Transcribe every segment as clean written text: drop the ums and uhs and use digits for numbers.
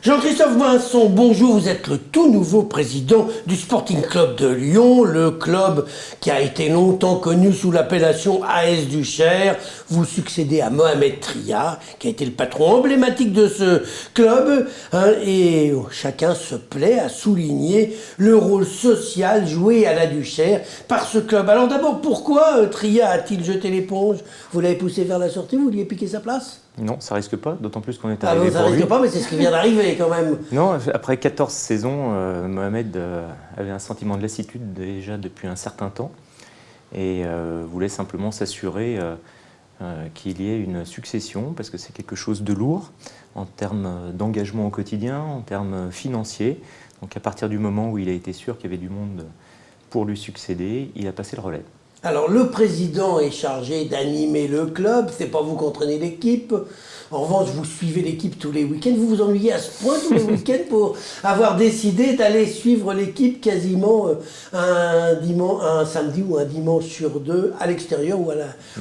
Jean-Christophe Vincent, bonjour, vous êtes le tout nouveau président du Sporting Club de Lyon, le club qui a été longtemps connu sous l'appellation AS du Cher. Vous succédez à Mohamed Tria, qui a été le patron emblématique de ce club, et chacun se plaît à souligner le rôle social joué à la Duchère par ce club. Alors d'abord, pourquoi Tria a-t-il jeté l'éponge? Vous l'avez poussé vers la sortie, vous lui avez piqué sa place? Non, ça risque pas, d'autant plus qu'on est Ah arrivé non, ça pour lui. risque pas, mais c'est ce qui vient d'arriver quand même. Non, après 14 saisons, Mohamed avait un sentiment de lassitude déjà depuis un certain temps et voulait simplement s'assurer qu'il y ait une succession, parce que c'est quelque chose de lourd en termes d'engagement au quotidien, en termes financiers. Donc à partir du moment où il a été sûr qu'il y avait du monde pour lui succéder, il a passé le relais. Alors, le président est chargé d'animer le club, c'est pas vous qui entraînez l'équipe. En revanche, vous suivez l'équipe tous les week-ends. Vous vous ennuyez à ce point tous les week-ends pour avoir décidé d'aller suivre l'équipe quasiment un samedi ou un dimanche sur deux à l'extérieur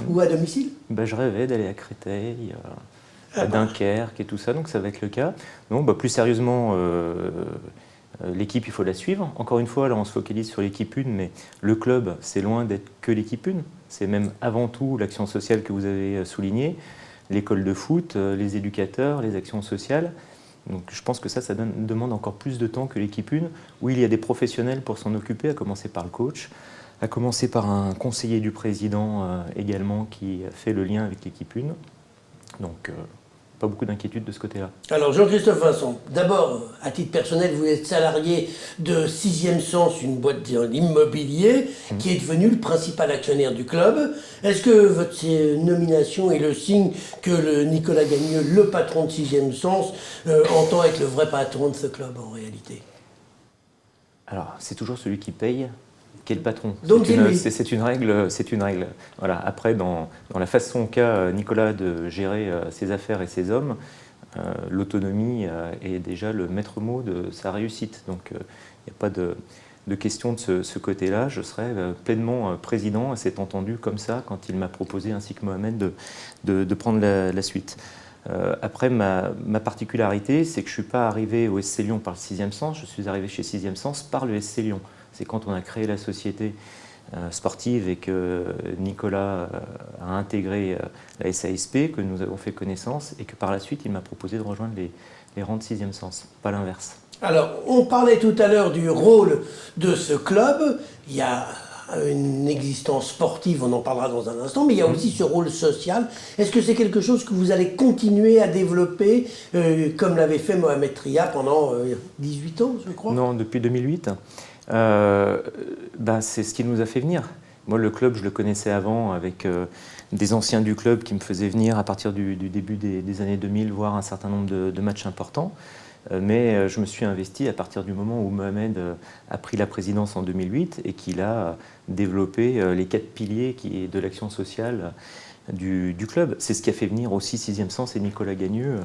ou à domicile? Je rêvais d'aller à Créteil, à Dunkerque et tout ça, donc ça va être le cas. Non, plus sérieusement, l'équipe, il faut la suivre. Encore une fois, là, on se focalise sur l'équipe 1, mais le club, c'est loin d'être que l'équipe 1. C'est même avant tout l'action sociale que vous avez soulignée, l'école de foot, les éducateurs, les actions sociales. Donc je pense que ça demande encore plus de temps que l'équipe 1, où il y a des professionnels pour s'en occuper, à commencer par le coach, à commencer par un conseiller du président également qui fait le lien avec l'équipe 1. Donc pas beaucoup d'inquiétude de ce côté-là. Alors Jean-Christophe Vincent, d'abord, à titre personnel, vous êtes salarié de 6e Sens, une boîte d'immobilier, qui est devenue le principal actionnaire du club. Est-ce que votre nomination est le signe que Nicolas Gagneux, le patron de 6e Sens, entend être le vrai patron de ce club en réalité? Alors, c'est toujours celui qui paye qui est le patron. Donc c'est une règle. Voilà. Après, dans la façon qu'a Nicolas de gérer ses affaires et ses hommes, l'autonomie est déjà le maître mot de sa réussite. Donc, il n'y a pas de question de ce côté-là. Je serai pleinement président, et c'est entendu comme ça quand il m'a proposé, ainsi que Mohamed, de prendre la suite. Après, ma particularité, c'est que je ne suis pas arrivé au SC Lyon par le 6e Sens, je suis arrivé chez 6e Sens par le SC Lyon. C'est quand on a créé la société sportive et que Nicolas a intégré la SASP que nous avons fait connaissance et que par la suite, il m'a proposé de rejoindre les rangs de 6e Sens, pas l'inverse. Alors, on parlait tout à l'heure du rôle de ce club. Il y a une existence sportive, on en parlera dans un instant, mais il y a aussi ce rôle social. Est-ce que c'est quelque chose que vous allez continuer à développer, comme l'avait fait Mohamed Tria pendant 18 ans, je crois? Non, depuis 2008. C'est ce qui nous a fait venir. Moi, le club, je le connaissais avant avec des anciens du club qui me faisaient venir à partir du début des années 2000, voir un certain nombre de matchs importants. Mais je me suis investi à partir du moment où Mohamed a pris la présidence en 2008 et qu'il a développé les 4 piliers de l'action sociale du club. C'est ce qui a fait venir aussi 6e Sens et Nicolas Gagneux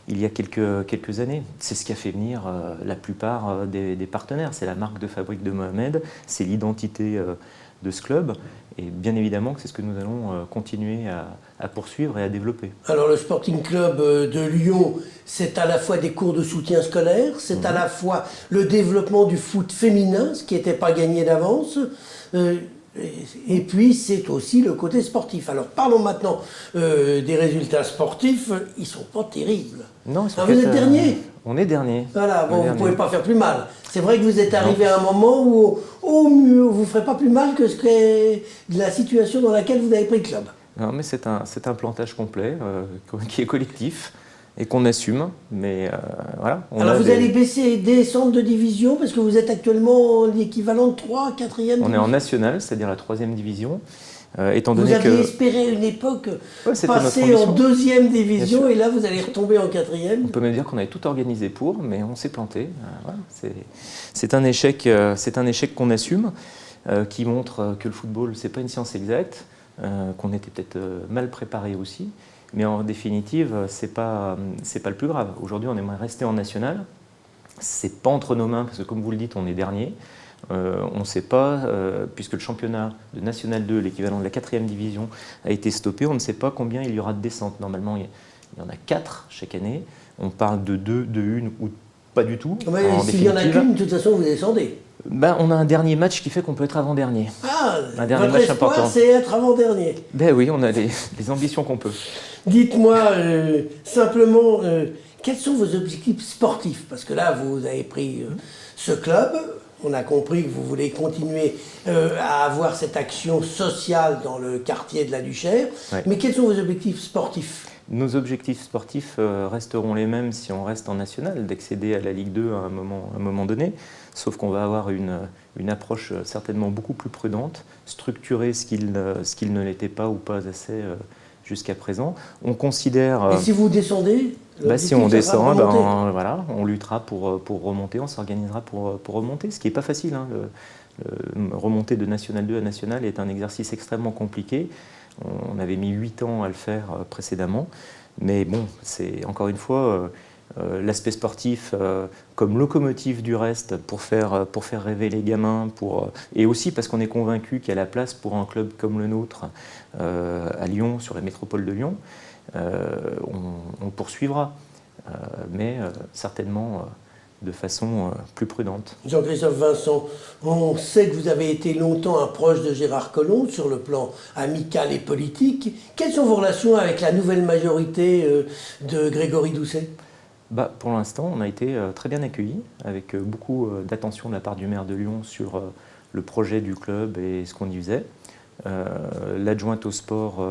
il y a quelques années. C'est ce qui a fait venir la plupart des partenaires. C'est la marque de fabrique de Mohamed, c'est l'identité de ce club. Et bien évidemment que c'est ce que nous allons continuer à poursuivre et à développer. Alors le Sporting Club de Lyon, c'est à la fois des cours de soutien scolaire, c'est à la fois le développement du foot féminin, ce qui n'était pas gagné d'avance, et puis c'est aussi le côté sportif. Alors parlons maintenant des résultats sportifs, ils ne sont pas terribles. Non, ils sont vous êtes dernier? On est dernier. Voilà, bon, vous ne pouvez pas faire plus mal. C'est vrai que vous êtes arrivé à un moment où, au mieux, vous ne ferez pas plus mal que la situation dans laquelle vous avez pris le club. Non, mais c'est un plantage complet qui est collectif et qu'on assume. Mais voilà. Alors vous allez baisser des centres de division parce que vous êtes actuellement l'équivalent de 3, 4e division. On est en national, c'est-à-dire la 3e division. Vous aviez espéré à une époque passer en 2e division et là vous allez retomber en 4e. On peut même dire qu'on avait tout organisé pour, mais on s'est planté. Voilà. C'est un échec qu'on assume, qui montre que le football, c'est pas une science exacte, qu'on était peut-être mal préparé aussi, mais en définitive, c'est pas le plus grave. Aujourd'hui, on aimerait rester en national. C'est pas entre nos mains parce que, comme vous le dites, on est dernier. On ne sait pas, puisque le championnat de National 2, l'équivalent de la 4e division, a été stoppé, on ne sait pas combien il y aura de descentes. Normalement, il il y en a 4 chaque année. On parle de 2, de 1 ou pas du tout. Mais s'il n'y en a qu'une, de toute façon, vous descendez. Ben, on a un dernier match qui fait qu'on peut être avant-dernier. Ah, un dernier votre match espoir, important. c'est être avant-dernier. Ben oui, on a les ambitions qu'on peut. Dites-moi simplement, quels sont vos objectifs sportifs? Parce que là, vous avez pris ce club. On a compris que vous voulez continuer à avoir cette action sociale dans le quartier de la Duchère. Ouais. Mais quels sont vos objectifs sportifs? Nos objectifs sportifs resteront les mêmes si on reste en national, d'accéder à la Ligue 2 à un moment donné, sauf qu'on va avoir une approche certainement beaucoup plus prudente, structurer ce qu'il ne l'était pas ou pas assez jusqu'à présent. On considère... Et si vous descendez, si on descend, voilà, on luttera pour remonter, on s'organisera pour remonter, ce qui n'est pas facile. Hein. Remonter de National 2 à National est un exercice extrêmement compliqué. On avait mis 8 ans à le faire précédemment, mais bon, c'est encore une fois l'aspect sportif comme locomotive du reste pour faire rêver les gamins, et aussi parce qu'on est convaincu qu'il y a la place pour un club comme le nôtre à Lyon, sur la métropole de Lyon. On poursuivra, mais certainement de façon plus prudente. Jean-Christophe Vincent, on sait que vous avez été longtemps un proche de Gérard Collomb sur le plan amical et politique. Quelles sont vos relations avec la nouvelle majorité de Grégory Doucet? Pour l'instant, on a été très bien accueillis, avec beaucoup d'attention de la part du maire de Lyon sur le projet du club et ce qu'on y faisait. L'adjointe au sport,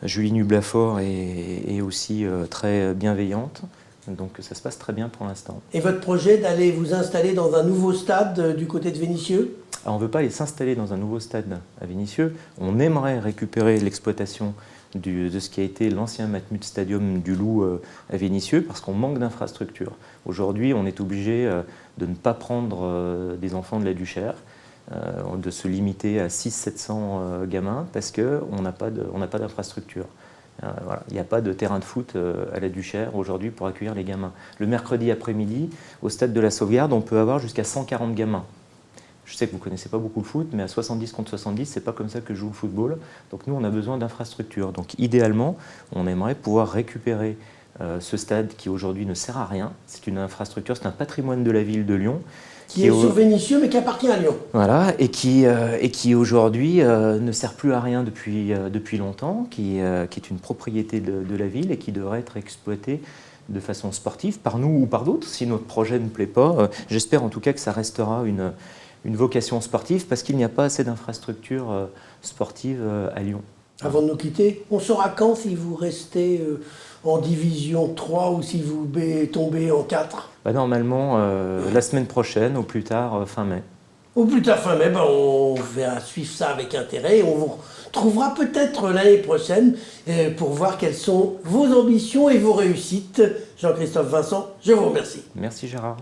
Julie Nublafort, est aussi très bienveillante. Donc ça se passe très bien pour l'instant. Et votre projet d'aller vous installer dans un nouveau stade du côté de Vénissieux? Alors on ne veut pas aller s'installer dans un nouveau stade à Vénissieux. On aimerait récupérer l'exploitation de ce qui a été l'ancien Matmut Stadium du Loup à Vénissieux, parce qu'on manque d'infrastructures. Aujourd'hui, on est obligé de ne pas prendre des enfants de la Duchère, de se limiter à 600-700 gamins, parce qu'on n'a pas d'infrastructure. Voilà. Il n'y a pas de terrain de foot à la Duchère aujourd'hui pour accueillir les gamins. Le mercredi après-midi, au stade de la Sauvegarde, on peut avoir jusqu'à 140 gamins. Je sais que vous ne connaissez pas beaucoup le foot, mais à 70 contre 70, c'est pas comme ça que joue le football. Donc nous, on a besoin d'infrastructures. Donc idéalement, on aimerait pouvoir récupérer ce stade qui aujourd'hui ne sert à rien. C'est une infrastructure, c'est un patrimoine de la ville de Lyon. Qui est sur Vénissieux, mais qui appartient à Lyon. Voilà, et qui aujourd'hui ne sert plus à rien depuis longtemps, qui est une propriété de la ville et qui devrait être exploitée de façon sportive par nous ou par d'autres, si notre projet ne plaît pas. J'espère en tout cas que ça restera une vocation sportive, parce qu'il n'y a pas assez d'infrastructures sportives à Lyon. Avant de nous quitter, on saura quand si vous restez en division 3 ou si vous tombez en 4? Normalement, la semaine prochaine, au plus tard fin mai. Au plus tard fin mai, on va suivre ça avec intérêt et on vous retrouvera peut-être l'année prochaine pour voir quelles sont vos ambitions et vos réussites. Jean-Christophe Vincent, je vous remercie. Merci Gérard.